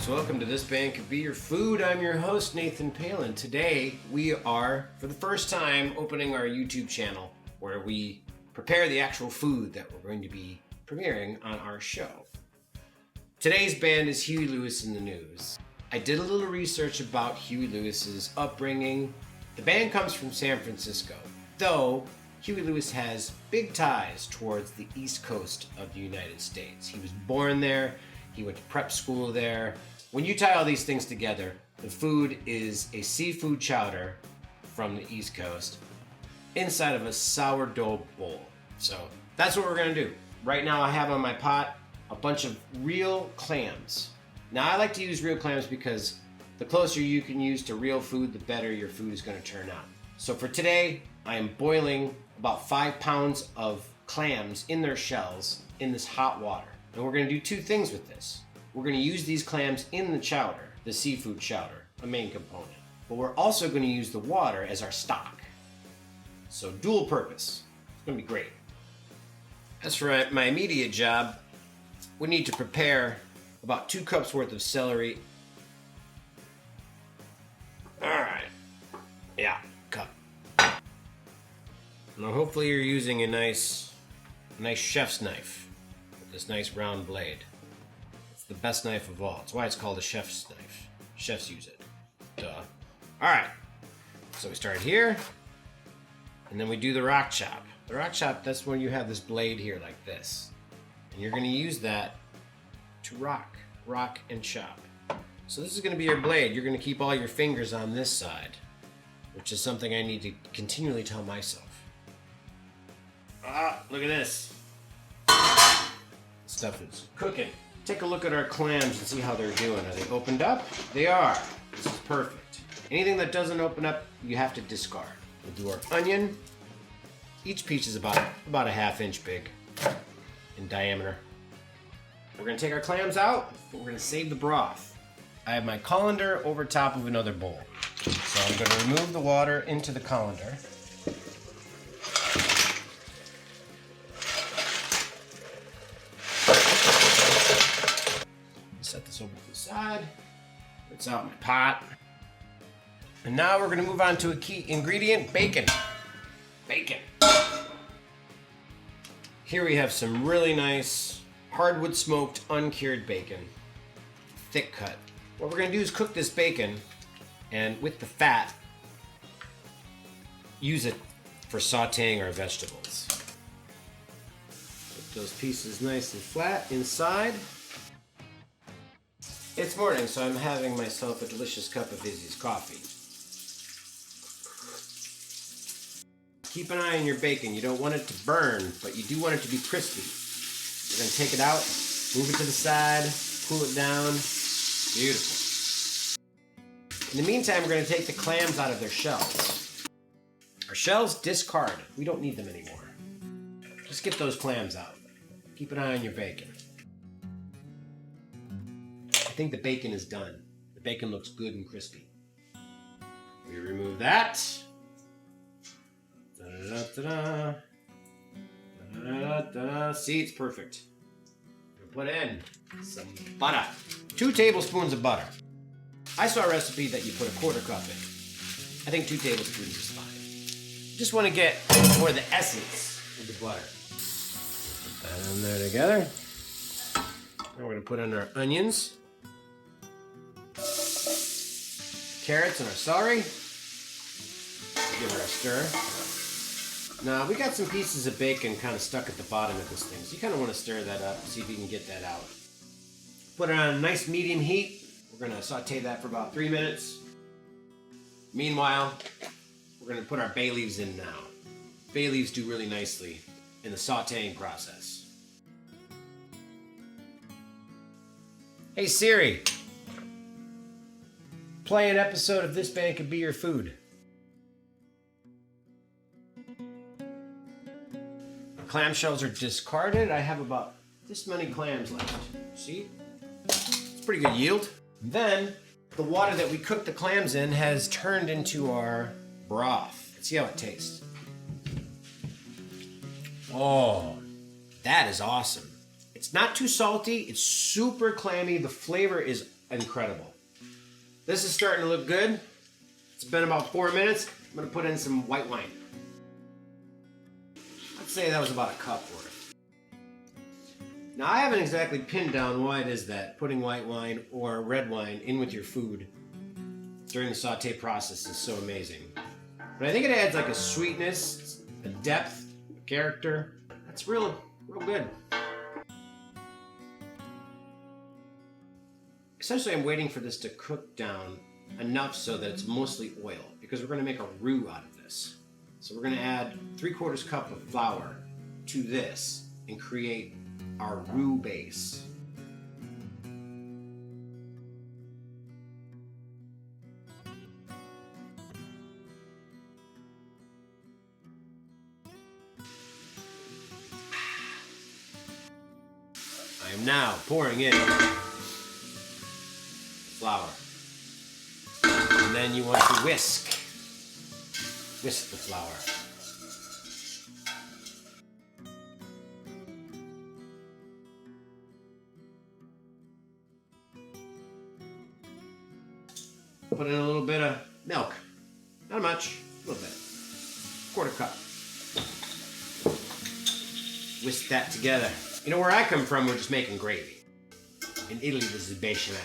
folks, welcome to This Band Could Be Your Food. I'm your host, Nathan Palin. Today, we are, for the first time, opening our YouTube channel where we prepare the actual food that we're going to be premiering on our show. Today's band is Huey Lewis in the News. I did a little research about Huey Lewis's upbringing. The band comes from San Francisco, though Huey Lewis has big ties towards the East Coast of the United States. He was born there. He went to prep school there. When you tie all these things together, the food is a seafood chowder from the East Coast inside of a sourdough bowl. So that's what we're gonna do. Right now I have on my pot a bunch of real clams. Now I like to use real clams because the closer you can use to real food, the better your food is gonna turn out. So for today, I am boiling about 5 pounds of clams in their shells in this hot water. And we're going to do two things with this. We're going to use these clams in the chowder, the seafood chowder, a main component. But we're also going to use the water as our stock. So dual purpose. It's going to be great. As for my immediate job, we need to prepare about 2 cups worth of celery. Alright. Yeah, cup. Now hopefully you're using a nice chef's knife. This nice round blade. It's the best knife of all. It's why it's called a chef's knife. Chefs use it. Duh. Alright. So we start here. And then we do the rock chop. The rock chop, that's when you have this blade here like this. And you're going to use that to rock and chop. So this is going to be your blade. You're going to keep all your fingers on this side, which is something I need to continually tell myself. Ah, look at this. Stuff is cooking. Take a look at our clams and see how they're doing. Are they opened up? They are. This is perfect. Anything that doesn't open up, you have to discard. We'll do our onion. Each piece is about a ½ inch big in diameter. We're gonna take our clams out, but we're gonna save the broth. I have my colander over top of another bowl. So I'm gonna remove the water into the colander. Set this over to the side. It's out in my pot. And now we're going to move on to a key ingredient, bacon. Bacon. Here we have some really nice hardwood smoked uncured bacon. Thick cut. What we're going to do is cook this bacon and with the fat, use it for sauteing our vegetables. Put those pieces nice and flat inside. It's morning, so I'm having myself a delicious cup of Izzy's coffee. Keep an eye on your bacon. You don't want it to burn, but you do want it to be crispy. We're going to take it out, move it to the side, cool it down. Beautiful. In the meantime, we're going to take the clams out of their shells. Our shells, discard. We don't need them anymore. Just get those clams out. Keep an eye on your bacon. I think the bacon is done. The bacon looks good and crispy. We remove that. Da-da-da-da-da. Da-da-da-da. See, it's perfect. We'll put in some butter. 2 tablespoons of butter. I saw a recipe that you put a 1/4 cup in. I think 2 tablespoons is fine. Just want to get more of the essence of the butter. Put that in there together. Now we're going to put in our onions. Carrots and our celery. Give her a stir. Now we got some pieces of bacon kind of stuck at the bottom of this thing, so you kind of want to stir that up, see if you can get that out. Put it on a nice medium heat. We're going to saute that for about 3 minutes. Meanwhile, we're going to put our bay leaves in now. Bay leaves do really nicely in the sauteing process. Hey Siri. Play an episode of This Band Could Be Your Food. Our clamshells are discarded. I have about this many clams left. See? It's pretty good yield. Then, the water that we cooked the clams in has turned into our broth. Let's see how it tastes. Oh, that is awesome. It's not too salty. It's super clammy. The flavor is incredible. This is starting to look good. It's been about 4 minutes. I'm gonna put in some white wine. I'd say that was about a cup worth. Now I haven't exactly pinned down why it is that putting white wine or red wine in with your food during the saute process is so amazing. But I think it adds like a sweetness, a depth, a character. That's real good. Essentially, I'm waiting for this to cook down enough so that it's mostly oil, because we're going to make a roux out of this. So we're going to add 3/4 cup of flour to this and create our roux base. I am now pouring in flour. And then you want to whisk the flour. Put in a little bit of milk. Not much, a little bit. 1/4 cup. Whisk that together. You know, where I come from, we're just making gravy. In Italy, this is bechamel.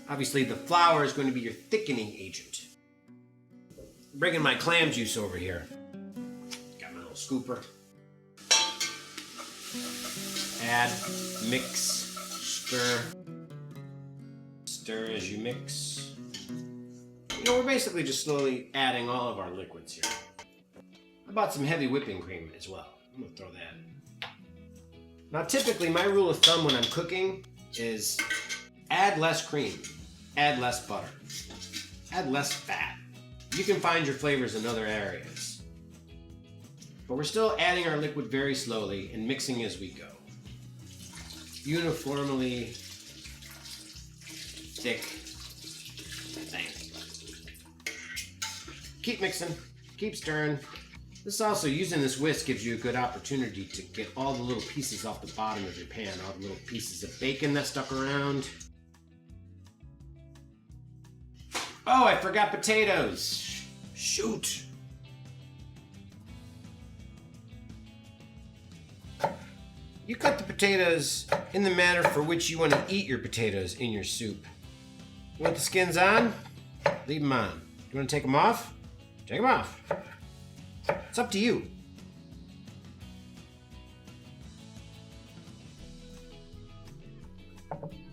Obviously, the flour is going to be your thickening agent. I'm bringing my clam juice over here. Got my little scooper. Add, mix, stir. Stir as you mix. You know, we're basically just slowly adding all of our liquids here. I bought some heavy whipping cream as well. I'm gonna throw that in. Now, typically, my rule of thumb when I'm cooking is add less cream, add less butter, add less fat. You can find your flavors in other areas. But we're still adding our liquid very slowly and mixing as we go. Uniformly thick thing. Keep mixing, keep stirring. This also, using this whisk gives you a good opportunity to get all the little pieces off the bottom of your pan, all the little pieces of bacon that stuck around. Oh, I forgot potatoes. Shoot. You cut the potatoes in the manner for which you want to eat your potatoes in your soup. You want the skins on? Leave them on. You want to take them off? Take them off. It's up to you.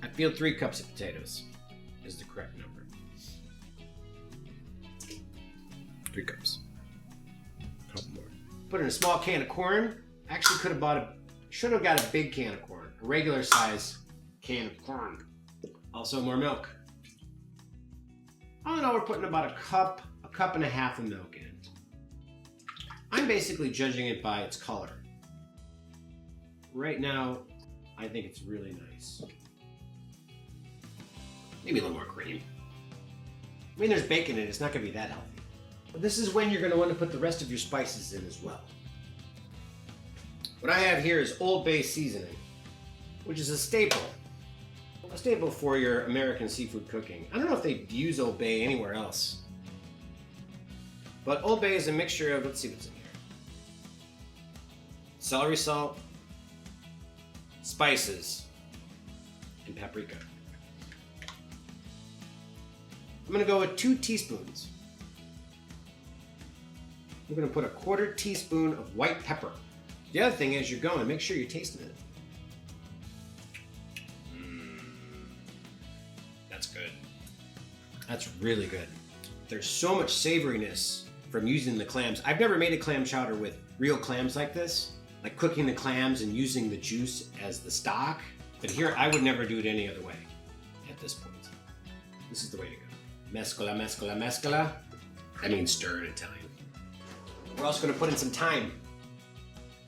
I feel 3 cups of potatoes is the correct number. 3 cups. A couple more. Put in a small can of corn. Actually should have got a big can of corn. A regular size can of corn. Also more milk. All in all, we're putting about a cup and a half of milk in. I'm basically judging it by its color. Right now, I think it's really nice. Maybe a little more cream. I mean, there's bacon in it, it's not gonna be that healthy. But this is when you're gonna want to put the rest of your spices in as well. What I have here is Old Bay seasoning, which is a staple for your American seafood cooking. I don't know if they use Old Bay anywhere else. But Old Bay is a mixture of, let's see what's in here. Celery salt, spices, and paprika. I'm gonna go with 2 teaspoons. We're gonna put a 1/4 teaspoon of white pepper. The other thing as you're going, make sure you're tasting it. That's good. That's really good. There's so much savoriness from using the clams. I've never made a clam chowder with real clams like this, like cooking the clams and using the juice as the stock. But here, I would never do it any other way at this point. This is the way to go. Mescola, mescola, mescola. That means stir in Italian. We're also gonna put in some thyme.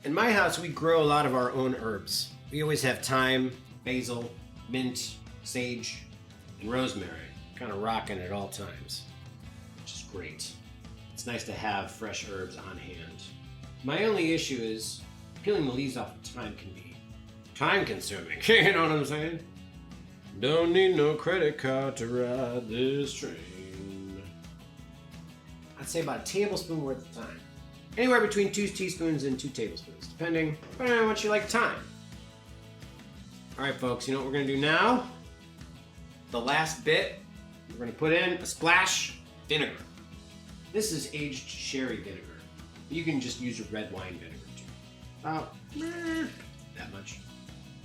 In my house, we grow a lot of our own herbs. We always have thyme, basil, mint, sage, and rosemary, kind of rocking at all times, which is great. It's nice to have fresh herbs on hand. My only issue is peeling the leaves off of thyme can be time consuming. You know what I'm saying? Don't need no credit card to ride this train. I'd say about a tablespoon worth of thyme. Anywhere between 2 teaspoons and 2 tablespoons, depending on how much you like thyme. All right, folks, you know what we're gonna do now? The last bit, we're gonna put in a splash vinegar. This is aged sherry vinegar. You can just use your red wine vinegar too. About that much.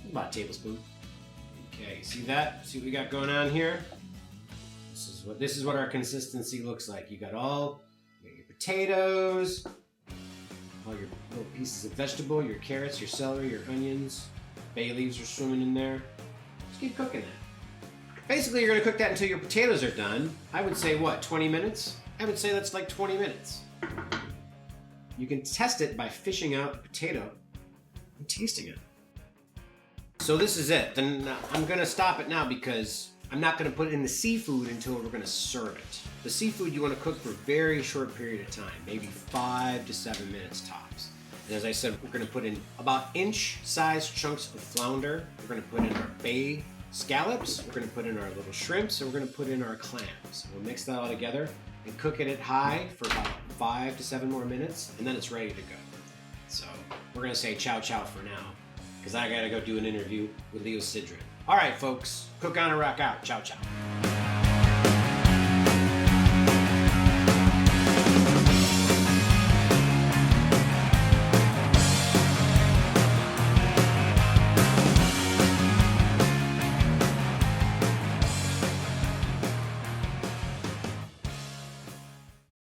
About a tablespoon. Okay, see that? See what we got going on here? This is what our consistency looks like. You got your potatoes, all your little pieces of vegetable, your carrots, your celery, your onions, bay leaves are swimming in there. Just keep cooking that. Basically, you're gonna cook that until your potatoes are done. I would say what, 20 minutes? I would say that's like 20 minutes. You can test it by fishing out a potato and tasting it. So this is it. Then I'm gonna stop it now because I'm not gonna put in the seafood until we're gonna serve it. The seafood you wanna cook for a very short period of time, maybe 5 to 7 minutes tops. And as I said, we're gonna put in about inch-sized chunks of flounder. We're gonna put in our bay scallops. We're gonna put in our little shrimps, and we're gonna put in our clams. We'll mix that all together and cook it at high for about 5 to 7 more minutes, and then it's ready to go. So we're gonna say chow chow for now, because I gotta go do an interview with Leo Sidran. All right, folks, cook on and rock out. Chow chow.